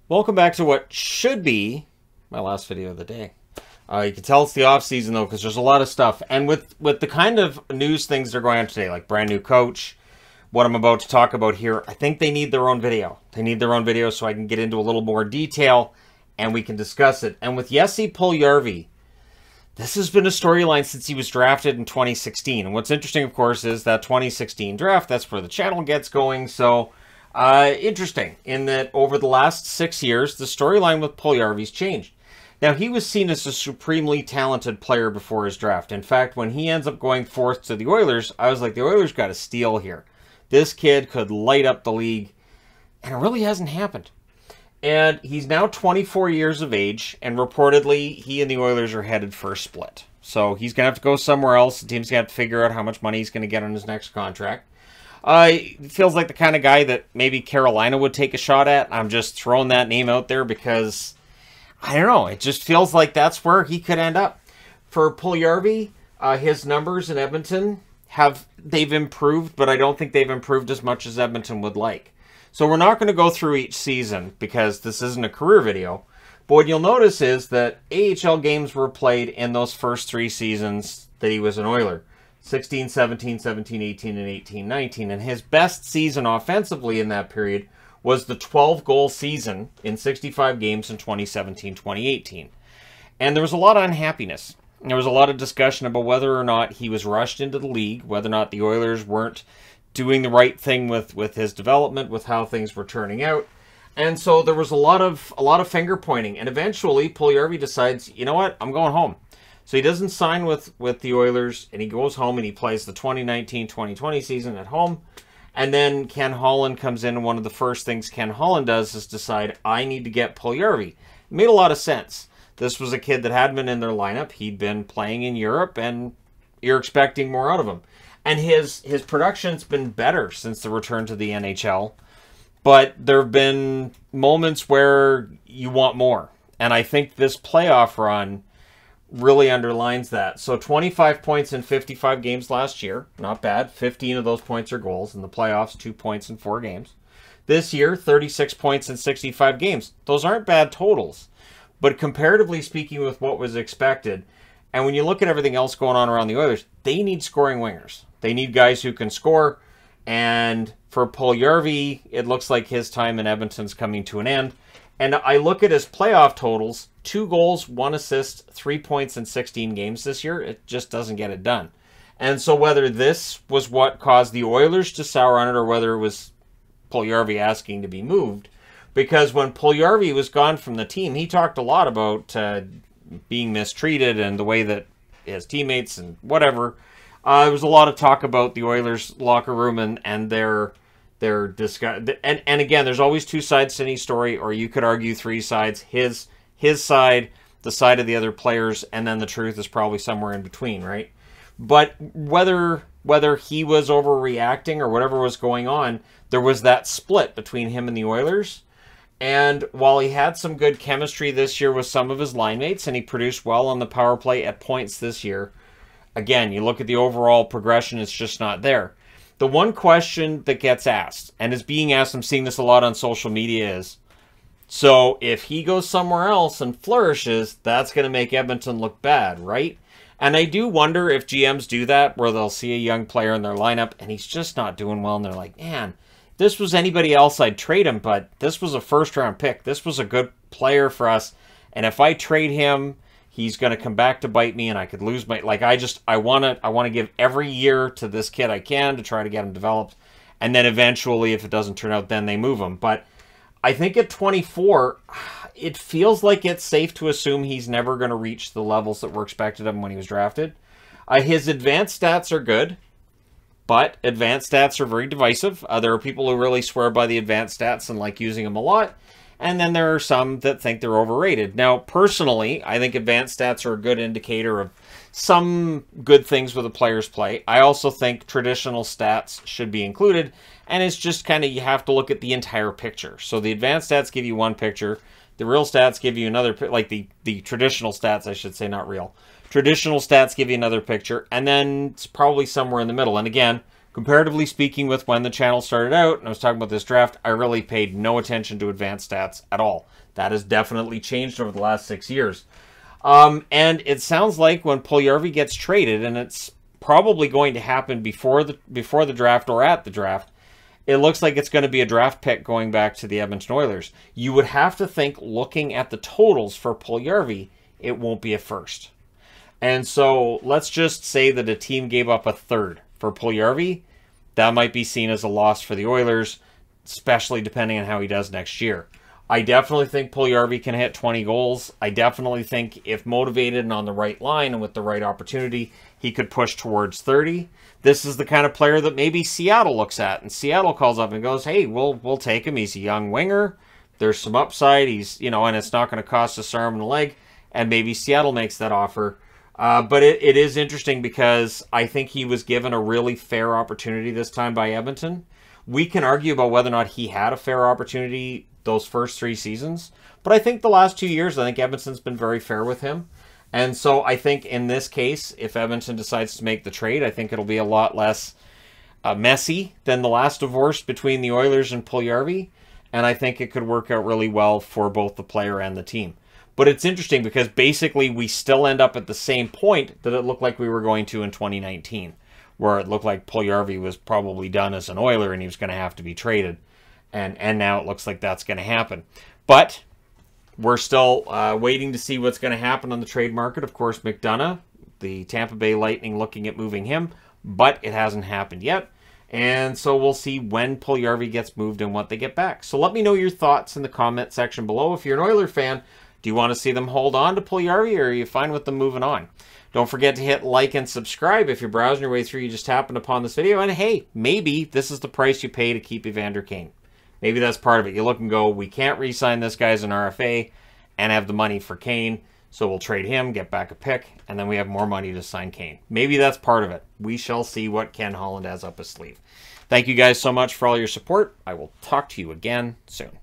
Welcome back to what should be my last video of the day. You can tell it's the off season though, because there's a lot of stuff. And with the kind of news things that are going on today, like brand new coach, what I'm about to talk about here, I think they need their own video. They need their own video so I can get into a little more detail and we can discuss it. And with Jesse Puljujarvi, this has been a storyline since he was drafted in 2016. And what's interesting, of course, is that 2016 draft, that's where the channel gets going. So interesting in that over the last 6 years, the storyline with Puljujarvi's changed. Now, he was seen as a supremely talented player before his draft. In fact, when he ends up going fourth to the Oilers, I was like, the Oilers got a steal here. This kid could light up the league, and it really hasn't happened. And he's now 24 years of age, and reportedly, he and the Oilers are headed for a split. So he's going to have to go somewhere else. The team's going to have to figure out how much money he's going to get on his next contract. He feels like the kind of guy that maybe Carolina would take a shot at. I'm just throwing that name out there because I don't know. It just feels like that's where he could end up. For Puljujarvi, his numbers in Edmonton, they've improved, but I don't think they've improved as much as Edmonton would like. So we're not going to go through each season because this isn't a career video. But what you'll notice is that AHL games were played in those first 3 seasons that he was an Oiler. 16, 17, 17, 18, and 18, 19. And his best season offensively in that period was the 12-goal season in 65 games in 2017-2018. And there was a lot of unhappiness. There was a lot of discussion about whether or not he was rushed into the league, whether or not the Oilers weren't doing the right thing with his development, with how things were turning out. And so there was a lot of finger pointing. And eventually, Puljujarvi decides, you know what, I'm going home. So he doesn't sign with the Oilers, and he goes home and he plays the 2019-2020 season at home. And then Ken Holland comes in, and one of the first things Ken Holland does is decide, I need to get Puljujarvi. It made a lot of sense. This was a kid that had been in their lineup. He'd been playing in Europe, and you're expecting more out of him. And his production's been better since the return to the NHL. But there have been moments where you want more. And I think this playoff run really underlines that. So 25 points in 55 games last year. Not bad. 15 of those points are goals. In the playoffs, 2 points in 4 games. This year, 36 points in 65 games. Those aren't bad totals. But comparatively speaking with what was expected, and when you look at everything else going on around the Oilers, they need scoring wingers. They need guys who can score. And for Puljujarvi, it looks like his time in Edmonton's coming to an end. And I look at his playoff totals, 2 goals, 1 assist, 3 points in 16 games this year. It just doesn't get it done. And so whether this was what caused the Oilers to sour on it or whether it was Puljujarvi asking to be moved, because when Puljujarvi was gone from the team, he talked a lot about being mistreated and the way that his teammates and whatever. There was a lot of talk about the Oilers locker room and their discuss. And again, there's always 2 sides to any story, or you could argue 3 sides. His side, the side of the other players, and then the truth is probably somewhere in between, right? But whether he was overreacting or whatever was going on, there was that split between him and the Oilers. And while he had some good chemistry this year with some of his line mates, and he produced well on the power play at points this year, again, you look at the overall progression, it's just not there. The one question that gets asked, and is being asked, I'm seeing this a lot on social media, is, so if he goes somewhere else and flourishes, that's going to make Edmonton look bad, right? And I do wonder if GMs do that, where they'll see a young player in their lineup, and he's just not doing well, and they're like, man, if this was anybody else, I'd trade him, but this was a first-round pick. This was a good player for us, and if I trade him, he's going to come back to bite me, and I could lose my... Like, I want to give every year to this kid I can to try to get him developed. And then eventually, if it doesn't turn out, then they move him. But I think at 24, it feels like it's safe to assume he's never going to reach the levels that were expected of him when he was drafted. His advanced stats are good, but advanced stats are very divisive. There are people who really swear by the advanced stats and like using them a lot. And then there are some that think they're overrated. Now, personally, I think advanced stats are a good indicator of some good things with a player's play. I also think traditional stats should be included. And it's just kind of, you have to look at the entire picture. So the advanced stats give you one picture. The real stats give you another, like the traditional stats, I should say, not real. Traditional stats give you another picture. And then it's probably somewhere in the middle. And again, Comparatively speaking with when the channel started out, and I was talking about this draft, I really paid no attention to advanced stats at all. That has definitely changed over the last 6 years. And it sounds like when Puljujarvi gets traded, and it's probably going to happen before the draft or at the draft, it looks like it's going to be a draft pick going back to the Edmonton Oilers. You would have to think, looking at the totals for Puljujarvi, it won't be a first. And so let's just say that a team gave up a third for Puljujarvi. That might be seen as a loss for the Oilers, especially depending on how he does next year. I definitely think Puljujarvi can hit 20 goals. I definitely think if motivated and on the right line and with the right opportunity, he could push towards 30. This is the kind of player that maybe Seattle looks at, and Seattle calls up and goes, hey, we'll take him. He's a young winger. There's some upside. He's, and it's not going to cost us arm and a leg. And maybe Seattle makes that offer. But it is interesting because I think he was given a really fair opportunity this time by Edmonton. We can argue about whether or not he had a fair opportunity those first 3 seasons. But I think the last 2 years, I think Edmonton's been very fair with him. And so I think in this case, if Edmonton decides to make the trade, I think it'll be a lot less messy than the last divorce between the Oilers and Puljujarvi. And I think it could work out really well for both the player and the team. But it's interesting because basically we still end up at the same point that it looked like we were going to in 2019, where it looked like Puljujarvi was probably done as an Oiler and he was going to have to be traded. And now it looks like that's going to happen. But we're still waiting to see what's going to happen on the trade market. Of course, McDonough, the Tampa Bay Lightning, looking at moving him, but it hasn't happened yet. And so we'll see when Puljujarvi gets moved and what they get back. So let me know your thoughts in the comment section below. If you're an Oiler fan, do you want to see them hold on to Puljujarvi, or are you fine with them moving on? Don't forget to hit like and subscribe. If you're browsing your way through, you just happened upon this video. And hey, maybe this is the price you pay to keep Evander Kane. Maybe that's part of it. You look and go, we can't re-sign this guy as an RFA and have the money for Kane, so we'll trade him, get back a pick, and then we have more money to sign Kane. Maybe that's part of it. We shall see what Ken Holland has up his sleeve. Thank you guys so much for all your support. I will talk to you again soon.